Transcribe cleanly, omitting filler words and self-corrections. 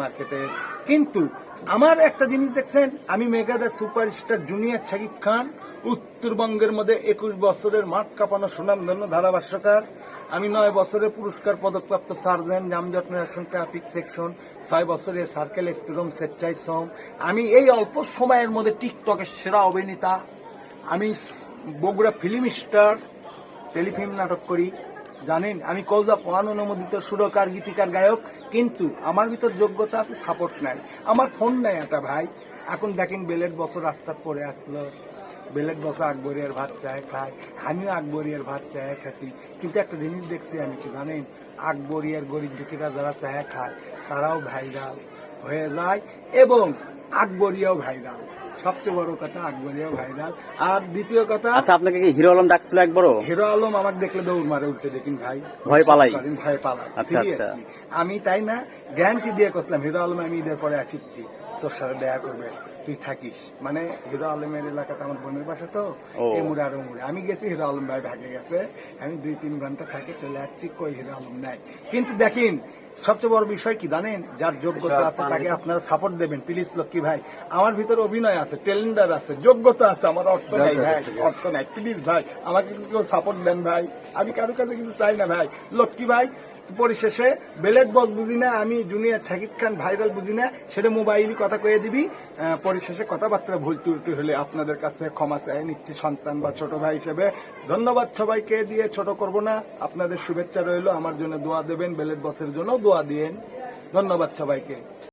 মার্কেটে। কিন্তু আমার একটা জিনিস দেখছেন, আমি মেগাদা সুপারস্টার জুনিয়র শাকিব খান, উত্তরবঙ্গের মধ্যে 21 বছরের মাঠ কাঁপানো সুনামধন্য ধারাভাষ্যকার। আমি 9 বছরের পুরস্কার পদকপ্রাপ্ত সার্জেন্ট যানজট নিরসন ট্রাফিক সেকশন, 6 বছরের সার্কেল এক্সপিরম স্বেচ্ছায় শ্রম। আমি এই অল্প সময়ের মধ্যে টিকটকের সেরা অভিনেতা। আমি বগুড়া ফিল্ম স্টার, টেলিফিল্ম নাটক করি। জানেন, আমি কৌজা পান অনুমোদিত সুরকার, গীতিকার, গায়ক। কিন্তু আমার ভিতর যোগ্যতা আছে, সাপোর্ট নাই, আমার ফোন নাই একটা ভাই। এখন দেখেন বেলেট বছর রাস্তার পরে আসলো, বেলেট বছর আকবরিয়ার ভাত চায় খায়, আমিও আকবরিয়ার ভাত চায় খাসি। কিন্তু একটা জিনিস দেখছি আমি, কি জানেন, আকবরিয়ার গরিব দুঃখীরা যারা চায় খায় তারাও ভাইরাল হয়ে যায় এবং আকবরিয়াও ভাইরাল। সবচেয়ে বড় কথা, আকবরিয়াও ভাইরাল। আর দ্বিতীয় কথা, আচ্ছা, আপনাকে কি হিরো আলম ডাকছিল একবারও? হিরো আলম আমাকে দেখলে দৌড় মারে উঠতে, দেখেন ভাই, ভয় পালাই? ভয় পালাই, আচ্ছা আচ্ছা। আমি তাই না গ্যারান্টি দিয়ে করছিলাম, হিরো আলম আমি ঈদের পরে আসিচ্ছি, তোর সাথে দেখা করবে, তুই থাকিস। মানে হিরো আলমের এলাকাতে আমার বোনের বাসা তো, এই মুড়ে আর মুড়ে আমি গেছি, হিরো আলম ভাই ভাগে গেছে, আমি 2-3 ঘন্টা থাকে চলে আসছি, কই হিরো আলম নাই। কিন্তু দেখেন, সবচেয়ে বড় বিষয় কি জানেন, যার যোগ্যতা আছে তাকে আপনারা সাপোর্ট দেবেন প্লিজ। লক্ষ্মী ভাই, আমার ভিতরে অভিনয় আছে, ট্যালেন্টার আছে, যোগ্যতা আছে, আমার অর্থ নাই ভাই, অর্থ নাই। প্লিজ ভাই, আমাকে কেউ সাপোর্ট দেন ভাই, আমি কারো কাছে কিছু চাই না ভাই। লক্ষ্মী ভাই, পরিশেষে বেলেট বস বুঝি না, আমি জুনিয়র শাকিব খান ভাইরাল বুঝি না, সেটা মোবাইলই কথা কয়ে দিবি। পরিশেষে কথাবার্তা ভুল ত্রুটি হলে আপনাদের কাছ থেকে ক্ষমা চাই নিচ্ছি সন্তান বা ছোট ভাই হিসেবে। ধন্যবাদ সবাইকে, দিয়ে ছোট করব না। আপনাদের শুভেচ্ছা রইল, আমার জন্য দোয়া দেবেন, বেলেট বসের জন্য দোয়া দিয়েন। ধন্যবাদ সবাইকে।